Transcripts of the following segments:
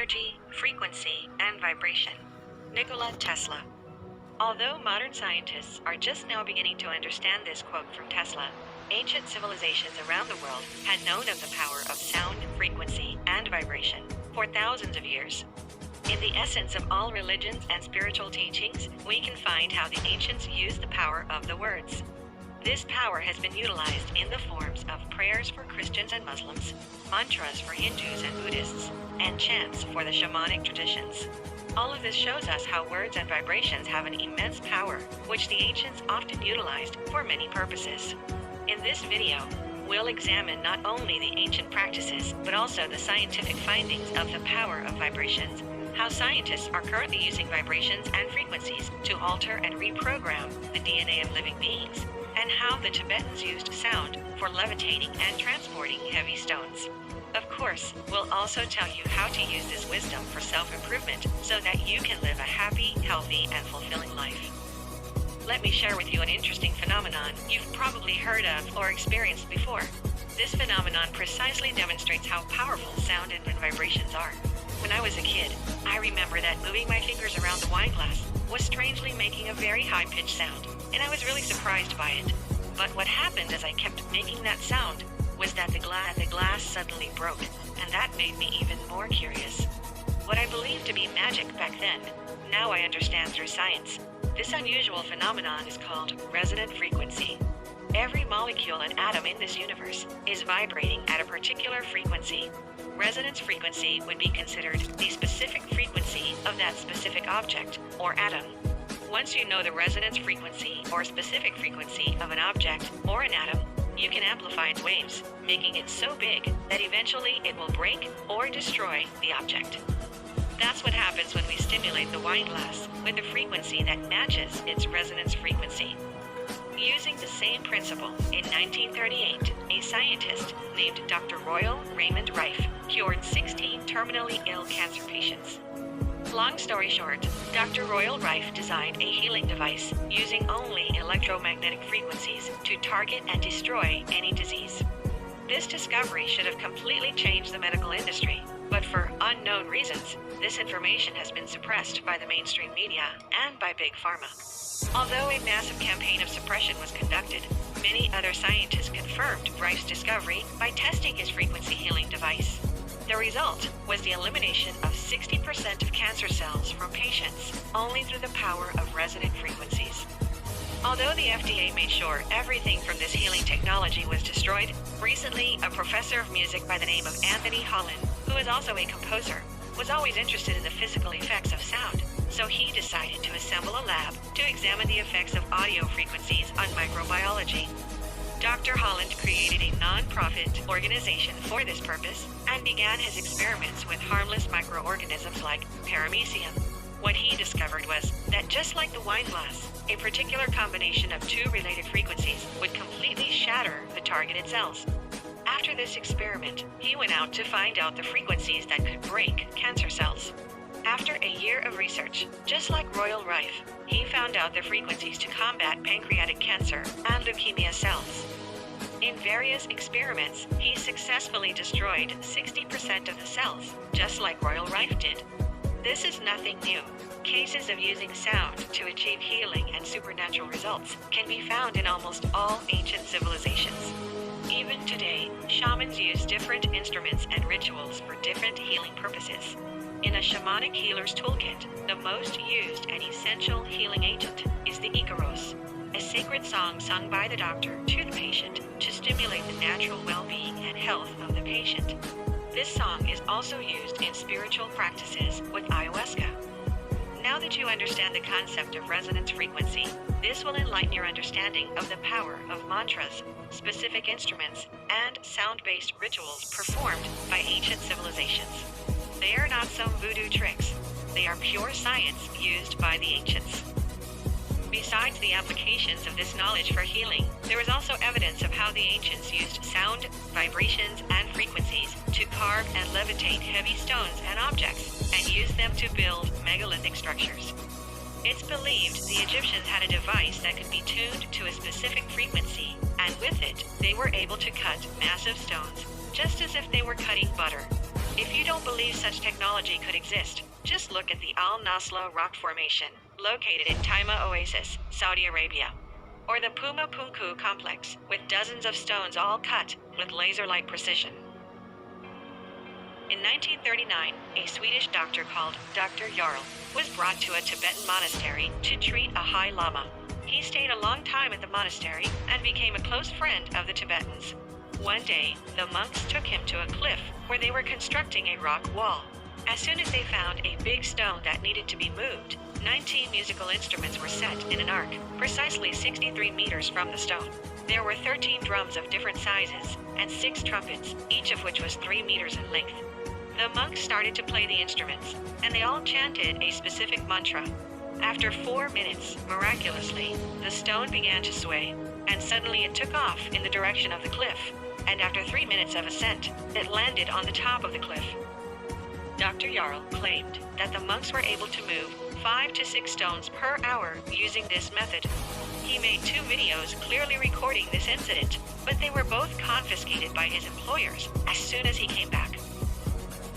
energy, frequency, and vibration. Nikola Tesla. Although modern scientists are just now beginning to understand this quote from Tesla, ancient civilizations around the world had known of the power of sound, frequency, and vibration for thousands of years. In the essence of all religions and spiritual teachings, we can find how the ancients used the power of the words. This power has been utilized in the forms of prayers for Christians and Muslims, mantras for Hindus and Buddhists, and chants for the shamanic traditions. All of this shows us how words and vibrations have an immense power, which the ancients often utilized for many purposes. In this video, we'll examine not only the ancient practices, but also the scientific findings of the power of vibrations, how scientists are currently using vibrations and frequencies to alter and reprogram the DNA of living beings, and how the Tibetans used sound for levitating and transporting heavy stones. Of course, we'll also tell you how to use this wisdom for self-improvement so that you can live a happy, healthy, and fulfilling life. Let me share with you an interesting phenomenon you've probably heard of or experienced before. This phenomenon precisely demonstrates how powerful sound and vibrations are. When I was a kid, I remember that moving my fingers around the wine glass was strangely making a very high-pitched sound, and I was really surprised by it. But what happened as I kept making that sound was that the glass suddenly broke, and that made me even more curious. What I believed to be magic back then, now I understand through science. This unusual phenomenon is called resonant frequency. Every molecule and atom in this universe is vibrating at a particular frequency. Resonance frequency would be considered the specific frequency of that specific object or atom. Once you know the resonance frequency or specific frequency of an object or an atom, you can amplify its waves, making it so big that eventually it will break or destroy the object. That's what happens when we stimulate the wine glass with a frequency that matches its resonance frequency. Using the same principle, in 1938, a scientist named Dr. Royal Raymond Rife cured 16 terminally ill cancer patients. Long story short, Dr. Royal Rife designed a healing device using only electromagnetic frequencies to target and destroy any disease. This discovery should have completely changed the medical industry, but for unknown reasons, this information has been suppressed by the mainstream media and by Big Pharma. Although a massive campaign of suppression was conducted, many other scientists confirmed Rife's discovery by testing his frequency healing device. The result was the elimination of 60% of cancer cells from patients only through the power of resonant frequencies. Although the FDA made sure everything from this healing technology was destroyed, recently a professor of music by the name of Anthony Holland, who is also a composer, was always interested in the physical effects of sound, so he decided to assemble a lab to examine the effects of audio frequencies on microbiology. Dr. Holland created a non-profit organization for this purpose and began his experiments with harmless microorganisms like paramecium. What he discovered was that just like the wine glass, a particular combination of two related frequencies would completely shatter the targeted cells. After this experiment, he went out to find out the frequencies that could break cancer cells. After a year of research, just like Royal Rife, he found out the frequencies to combat pancreatic cancer and leukemia cells. In various experiments, he successfully destroyed 60% of the cells, just like Royal Rife did. This is nothing new. Cases of using sound to achieve healing and supernatural results can be found in almost all ancient civilizations. Even today, shamans use different instruments and rituals for different healing purposes. In a shamanic healer's toolkit, the most used and essential healing agent is the Icaros, a sacred song sung by the doctor to the patient to stimulate the natural well-being and health of the patient. This song is also used in spiritual practices with ayahuasca. Now that you understand the concept of resonance frequency, this will enlighten your understanding of the power of mantras, specific instruments, and sound-based rituals performed by ancient civilizations. They are not some voodoo tricks. They are pure science used by the ancients. Besides the applications of this knowledge for healing, there is also evidence of how the ancients used sound, vibrations, and frequencies to carve and levitate heavy stones and objects and use them to build megalithic structures. It's believed the Egyptians had a device that could be tuned to a specific frequency, and with it, they were able to cut massive stones, just as if they were cutting butter. If you don't believe such technology could exist, just look at the Al Nasla rock formation, located in Taima Oasis, Saudi Arabia, or the Puma Punku complex, with dozens of stones all cut with laser-like precision. In 1939, a Swedish doctor called Dr. Yarl was brought to a Tibetan monastery to treat a High Lama. He stayed a long time at the monastery and became a close friend of the Tibetans. One day, the monks took him to a cliff where they were constructing a rock wall. As soon as they found a big stone that needed to be moved, 19 musical instruments were set in an arc, precisely 63 meters from the stone. There were 13 drums of different sizes and 6 trumpets, each of which was 3 meters in length. The monks started to play the instruments, and they all chanted a specific mantra. After 4 minutes, miraculously, the stone began to sway, and suddenly it took off in the direction of the cliff, and after 3 minutes of ascent, it landed on the top of the cliff. Dr. Yarl claimed that the monks were able to move 5 to 6 stones per hour using this method. He made 2 videos clearly recording this incident, but they were both confiscated by his employers as soon as he came back.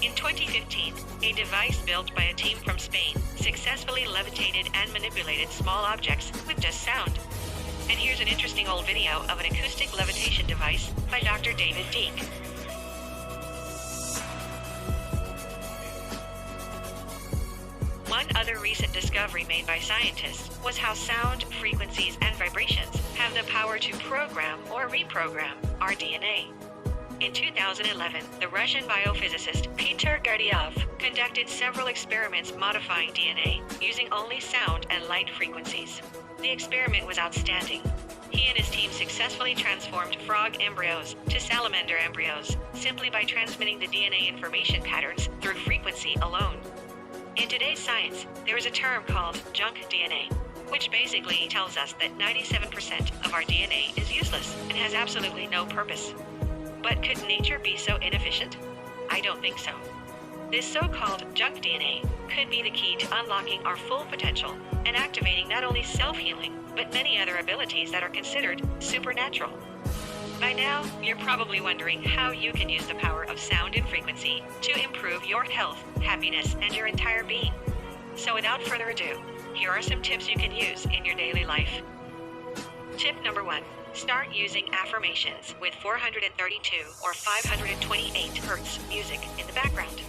In 2015, a device built by a team from Spain successfully levitated and manipulated small objects with just sound. And here's an interesting old video of an acoustic levitation device by Dr. David Deak. One other recent discovery made by scientists was how sound, frequencies, and vibrations have the power to program or reprogram our DNA. In 2011, the Russian biophysicist Peter Gardiov conducted several experiments modifying DNA using only sound and light frequencies. The experiment was outstanding. He and his team successfully transformed frog embryos to salamander embryos simply by transmitting the DNA information patterns through frequency alone. In today's science, there is a term called junk DNA, which basically tells us that 97% of our DNA is useless and has absolutely no purpose. But could nature be so inefficient? I don't think so. This so-called junk DNA could be the key to unlocking our full potential and activating not only self-healing, but many other abilities that are considered supernatural. By now, you're probably wondering how you can use the power of sound and frequency to improve your health, happiness, and your entire being. So without further ado, here are some tips you can use in your daily life. Tip number 1. Start using affirmations with 432 or 528 Hz music in the background.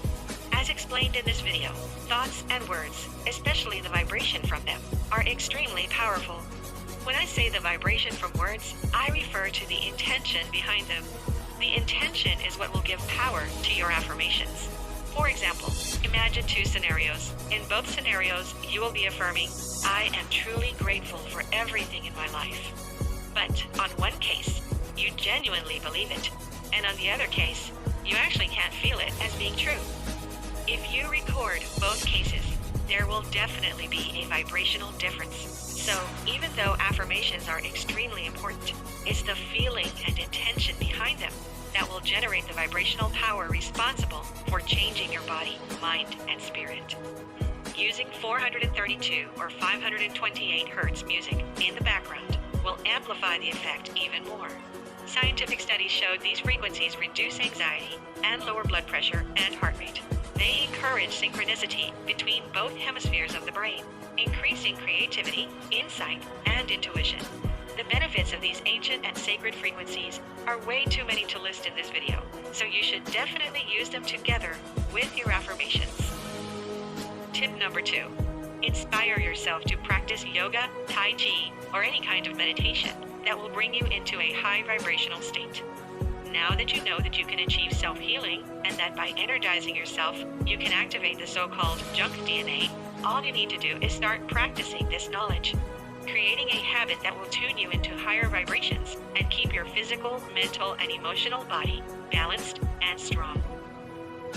As explained in this video, thoughts and words, especially the vibration from them, are extremely powerful. When I say the vibration from words, I refer to the intention behind them. The intention is what will give power to your affirmations. For example, imagine 2 scenarios. In both scenarios, you will be affirming, "I am truly grateful for everything in my life." But on one case, you genuinely believe it, and on the other case, you actually can't feel it as being true. If you record both cases, there will definitely be a vibrational difference. So, even though affirmations are extremely important, it's the feeling and intention behind them that will generate the vibrational power responsible for changing your body, mind, and spirit. Using 432 or 528 Hz music in the background will amplify the effect even more. Scientific studies showed these frequencies reduce anxiety and lower blood pressure and heart rate. They encourage synchronicity between both hemispheres of the brain, increasing creativity, insight, and intuition. The benefits of these ancient and sacred frequencies are way too many to list in this video, so you should definitely use them together with your affirmations. Tip number 2. Inspire yourself to practice yoga, tai chi, or any kind of meditation that will bring you into a high vibrational state. Now that you know that you can achieve self-healing and that by energizing yourself, you can activate the so-called junk DNA, all you need to do is start practicing this knowledge, creating a habit that will tune you into higher vibrations and keep your physical, mental, and emotional body balanced and strong.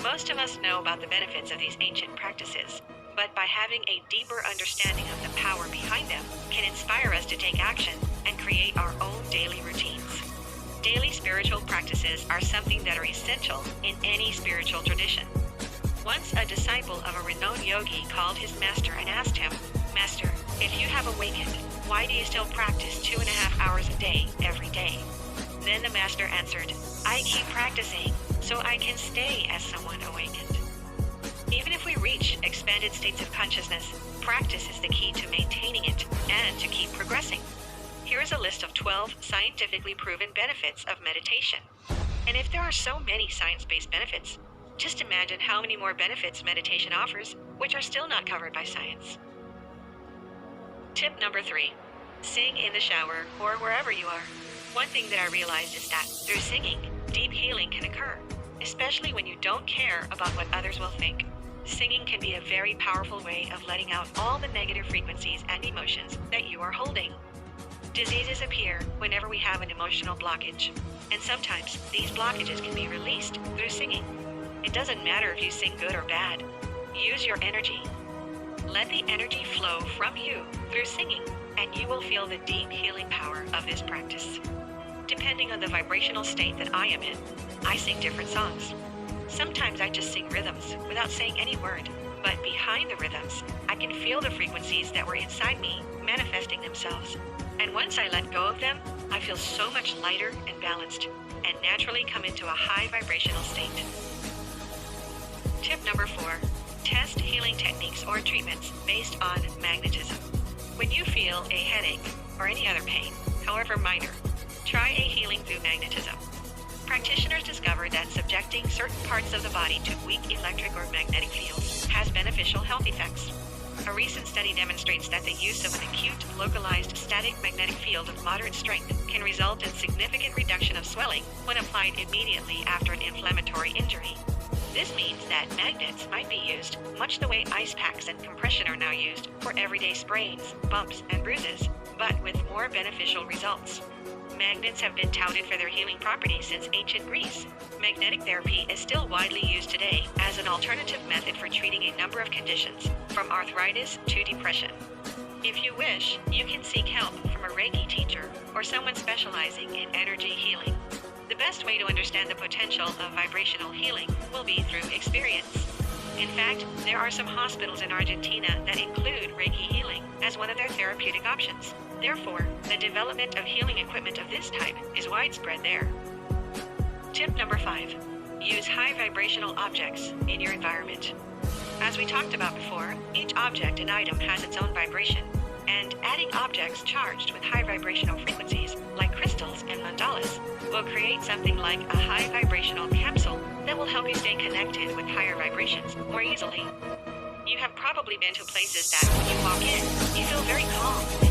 Most of us know about the benefits of these ancient practices, but by having a deeper understanding of the power behind them can inspire us to take action and create our own daily routines. Daily spiritual practices are something that are essential in any spiritual tradition. Once a disciple of a renowned yogi called his master and asked him, "Master, if you have awakened, why do you still practice 2.5 hours a day every day?" Then the master answered, "I keep practicing so I can stay as someone awakened. Even if we reach expanded states of consciousness, practice is the key to maintaining it and to keep progressing. Here is a list of 12 scientifically proven benefits of meditation. And if there are so many science-based benefits, just imagine how many more benefits meditation offers, which are still not covered by science. Tip number 3. Sing in the shower or wherever you are. One thing that I realized is that through singing, deep healing can occur, especially when you don't care about what others will think. Singing can be a very powerful way of letting out all the negative frequencies and emotions that you are holding. Diseases appear whenever we have an emotional blockage, and sometimes these blockages can be released through singing. It doesn't matter if you sing good or bad. Use your energy. Let the energy flow from you through singing, and you will feel the deep healing power of this practice. Depending on the vibrational state that I am in, I sing different songs. Sometimes I just sing rhythms without saying any word, but behind the rhythms, I can feel the frequencies that were inside me manifesting themselves. And once I let go of them, I feel so much lighter and balanced, and naturally come into a high vibrational state. Tip number 4. Test healing techniques or treatments based on magnetism. When you feel a headache or any other pain, however minor, try a healing through magnetism. Practitioners discovered that subjecting certain parts of the body to weak electric or magnetic fields has beneficial health effects. A recent study demonstrates that the use of an acute, localized static magnetic field of moderate strength can result in significant reduction of swelling when applied immediately after an inflammatory injury. This means that magnets might be used much the way ice packs and compression are now used for everyday sprains, bumps, and bruises, but with more beneficial results. Magnets have been touted for their healing properties since ancient Greece. Magnetic therapy is still widely used today as an alternative method for treating a number of conditions, from arthritis to depression. If you wish, you can seek help from a Reiki teacher or someone specializing in energy healing. The best way to understand the potential of vibrational healing will be through experience. In fact, there are some hospitals in Argentina that include Reiki healing as one of their therapeutic options. Therefore, the development of healing equipment of this type is widespread there. Tip number 5. Use high vibrational objects in your environment. As we talked about before, each object and item has its own vibration, and adding objects charged with high vibrational frequencies, like crystals and mandalas, will create something like a high vibrational capsule that will help you stay connected with higher vibrations more easily. You have probably been to places that when you walk in, you feel very calm